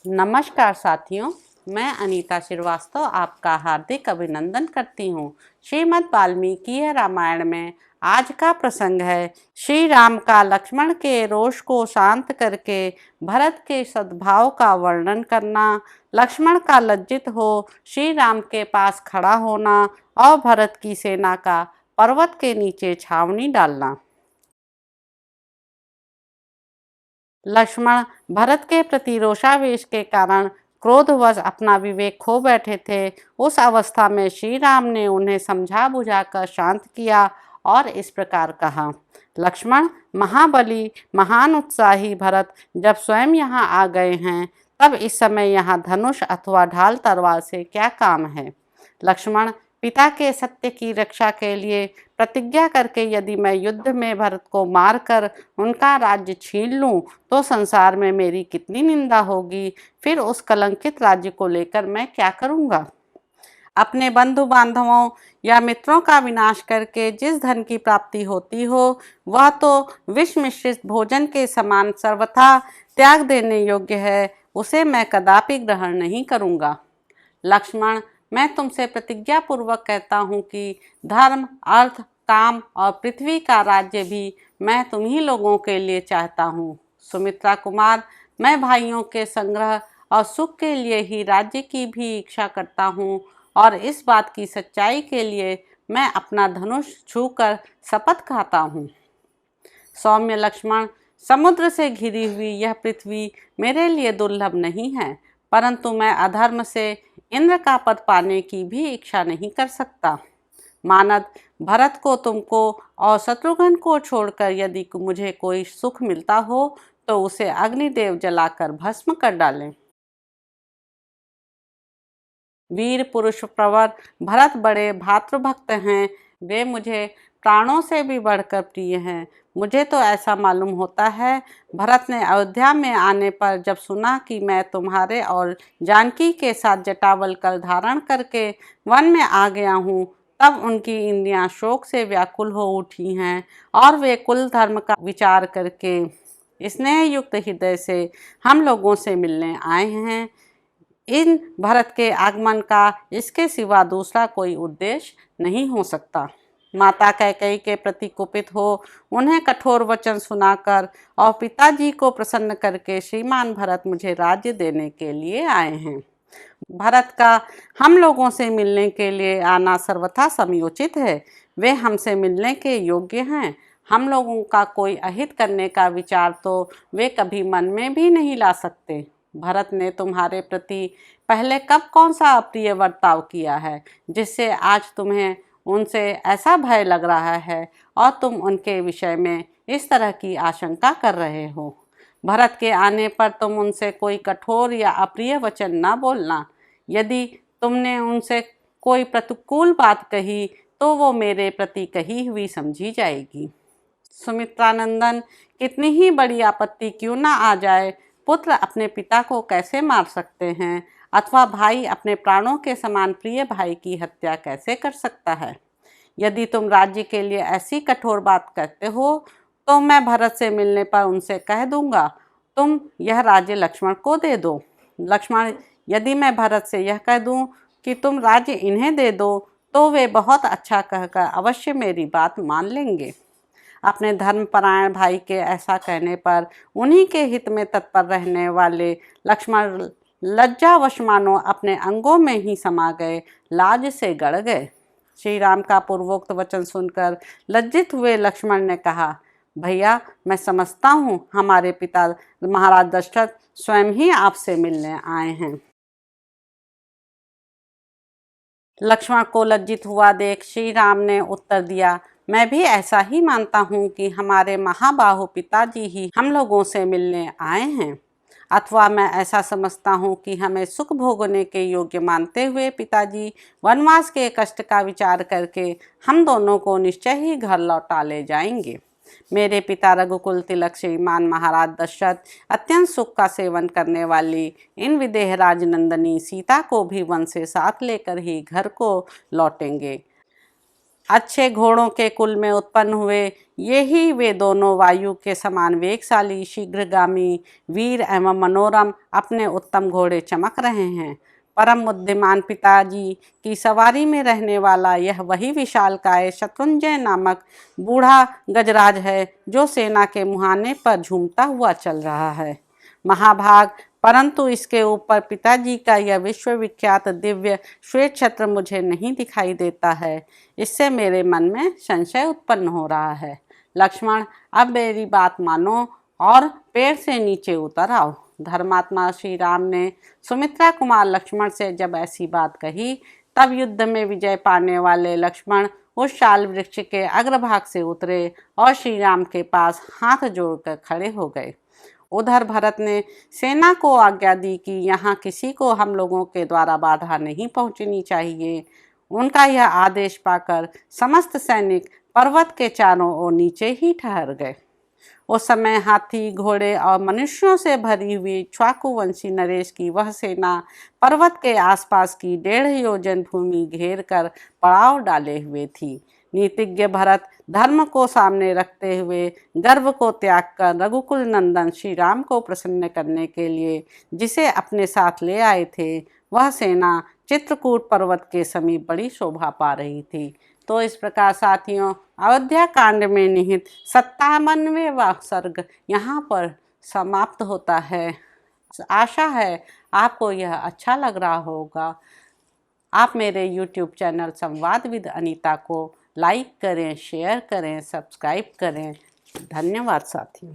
नमस्कार साथियों, मैं अनीता श्रीवास्तव आपका हार्दिक अभिनंदन करती हूँ। श्रीमद् वाल्मीकि रामायण में आज का प्रसंग है श्री राम का लक्ष्मण के रोष को शांत करके भरत के सद्भाव का वर्णन करना, लक्ष्मण का लज्जित हो श्री राम के पास खड़ा होना और भरत की सेना का पर्वत के नीचे छावनी डालना। लक्ष्मण भरत के प्रति रोषावेश के कारण क्रोधवश अपना विवेक खो बैठे थे। उस अवस्था में श्री राम ने उन्हें समझा बुझाकर शांत किया और इस प्रकार कहा, लक्ष्मण, महाबली महान उत्साही भरत जब स्वयं यहाँ आ गए हैं, तब इस समय यहाँ धनुष अथवा ढाल तलवार से क्या काम है। लक्ष्मण, पिता के सत्य की रक्षा के लिए प्रतिज्ञा करके यदि मैं युद्ध में भरत को मारकर उनका राज्य छीन लूं तो संसार में मेरी कितनी निंदा होगी। फिर उस कलंकित राज्य को लेकर मैं क्या करूंगा। अपने बंधु बांधवों या मित्रों का विनाश करके जिस धन की प्राप्ति होती हो वह तो विष मिश्रित भोजन के समान सर्वथा त्याग देने योग्य है, उसे मैं कदापि ग्रहण नहीं करूंगा। लक्ष्मण, मैं तुमसे प्रतिज्ञा पूर्वक कहता हूँ कि धर्म, अर्थ, काम और पृथ्वी का राज्य भी मैं तुम्ही लोगों के लिए चाहता हूँ। सुमित्रा कुमार, मैं भाइयों के संग्रह और सुख के लिए ही राज्य की भी इच्छा करता हूँ और इस बात की सच्चाई के लिए मैं अपना धनुष छूकर शपथ खाता हूँ। सौम्य लक्ष्मण, समुद्र से घिरी हुई यह पृथ्वी मेरे लिए दुर्लभ नहीं है, परंतु मैं अधर्म से इंद्र का पद पाने की भी इच्छा नहीं कर सकता। मानद, भरत को, तुमको और शत्रुघ्न को छोड़कर यदि मुझे कोई सुख मिलता हो तो उसे अग्निदेव जलाकर भस्म कर डालें। वीर पुरुष प्रवर भरत बड़े भातृभक्त हैं, वे मुझे प्राणों से भी बढ़कर प्रिय हैं। मुझे तो ऐसा मालूम होता है, भरत ने अयोध्या में आने पर जब सुना कि मैं तुम्हारे और जानकी के साथ जटावल कल धारण करके वन में आ गया हूँ, तब उनकी इंद्रियां शोक से व्याकुल हो उठी हैं और वे कुल धर्म का विचार करके स्नेह युक्त हृदय से हम लोगों से मिलने आए हैं। इन भरत के आगमन का इसके सिवा दूसरा कोई उद्देश्य नहीं हो सकता। माता कैकेयी के प्रति कुपित हो उन्हें कठोर वचन सुनाकर और पिताजी को प्रसन्न करके श्रीमान भरत मुझे राज्य देने के लिए आए हैं। भरत का हम लोगों से मिलने के लिए आना सर्वथा समयोचित है। वे हमसे मिलने के योग्य हैं। हम लोगों का कोई अहित करने का विचार तो वे कभी मन में भी नहीं ला सकते। भरत ने तुम्हारे प्रति पहले कब कौन सा अप्रिय बर्ताव किया है जिससे आज तुम्हें उनसे ऐसा भय लग रहा है और तुम उनके विषय में इस तरह की आशंका कर रहे हो। भरत के आने पर तुम उनसे कोई कठोर या अप्रिय वचन न बोलना। यदि तुमने उनसे कोई प्रतिकूल बात कही तो वो मेरे प्रति कही हुई समझी जाएगी। सुमित्रानंदन, कितनी ही बड़ी आपत्ति क्यों ना आ जाए, पुत्र अपने पिता को कैसे मार सकते हैं अथवा भाई अपने प्राणों के समान प्रिय भाई की हत्या कैसे कर सकता है। यदि तुम राज्य के लिए ऐसी कठोर बात कहते हो तो मैं भरत से मिलने पर उनसे कह दूंगा, तुम यह राज्य लक्ष्मण को दे दो। लक्ष्मण, यदि मैं भरत से यह कह दूं कि तुम राज्य इन्हें दे दो तो वे बहुत अच्छा कहकर अवश्य मेरी बात मान लेंगे। अपने धर्मपरायण भाई के ऐसा कहने पर उन्हीं के हित में तत्पर रहने वाले लक्ष्मण लज्जावश मानो अपने अंगों में ही समा गए, लाज से गड़ गए। श्री राम का पूर्वोक्त वचन सुनकर लज्जित हुए लक्ष्मण ने कहा, भैया, मैं समझता हूँ हमारे पिता महाराज दशरथ स्वयं ही आपसे मिलने आए हैं। लक्ष्मण को लज्जित हुआ देख श्री राम ने उत्तर दिया, मैं भी ऐसा ही मानता हूँ कि हमारे महाबाहु पिताजी ही हम लोगों से मिलने आए हैं, अथवा मैं ऐसा समझता हूँ कि हमें सुख भोगने के योग्य मानते हुए पिताजी वनवास के कष्ट का विचार करके हम दोनों को निश्चय ही घर लौटा ले जाएंगे। मेरे पिता रघुकुल तिलक श्रीमान महाराज दशरथ अत्यंत सुख का सेवन करने वाली इन विदेह राजनंदनी सीता को भी वन से साथ लेकर ही घर को लौटेंगे। अच्छे घोड़ों के कुल में उत्पन्न हुए ये ही वे दोनों वायु के समान वेगशाली, शीघ्रगामी, वीर एवं मनोरम अपने उत्तम घोड़े चमक रहे हैं। परम बुद्धिमान पिताजी की सवारी में रहने वाला यह वही विशालकाय शत्रुंजय नामक बूढ़ा गजराज है जो सेना के मुहाने पर झूमता हुआ चल रहा है। महाभाग, परंतु इसके ऊपर पिताजी का यह विश्वविख्यात दिव्य श्वेत छत्र मुझे नहीं दिखाई देता है। इससे मेरे मन में संशय उत्पन्न हो रहा है। लक्ष्मण, अब मेरी बात मानो और पेड़ से नीचे उतर आओ। धर्मात्मा श्री राम ने सुमित्रा कुमार लक्ष्मण से जब ऐसी बात कही, तब युद्ध में विजय पाने वाले लक्ष्मण उस शाल वृक्ष के अग्रभाग से उतरे और श्री राम के पास हाथ जोड़कर खड़े हो गए। उधर भरत ने सेना को आज्ञा दी कि यहाँ किसी को हम लोगों के द्वारा बाधा नहीं पहुँचनी चाहिए। उनका यह आदेश पाकर समस्त सैनिक पर्वत के चारों ओर नीचे ही ठहर गए। उस समय हाथी, घोड़े और मनुष्यों से भरी हुई इक्ष्वाकुवंशी नरेश की वह सेना पर्वत के आसपास की 1.5 योजन भूमि घेर कर पड़ाव डाले हुए थी। नीतिज्ञ भरत धर्म को सामने रखते हुए गर्व को त्याग कर रघुकुल नंदन श्री राम को प्रसन्न करने के लिए जिसे अपने साथ ले आए थे, वह सेना चित्रकूट पर्वत के समीप बड़ी शोभा पा रही थी। तो इस प्रकार साथियों, अयोध्या कांड में निहित 57वां सर्ग यहाँ पर समाप्त होता है। आशा है आपको यह अच्छा लग रहा होगा। आप मेरे YouTube चैनल संवाद विद अनीता को लाइक करें, शेयर करें, सब्सक्राइब करें। धन्यवाद साथियों।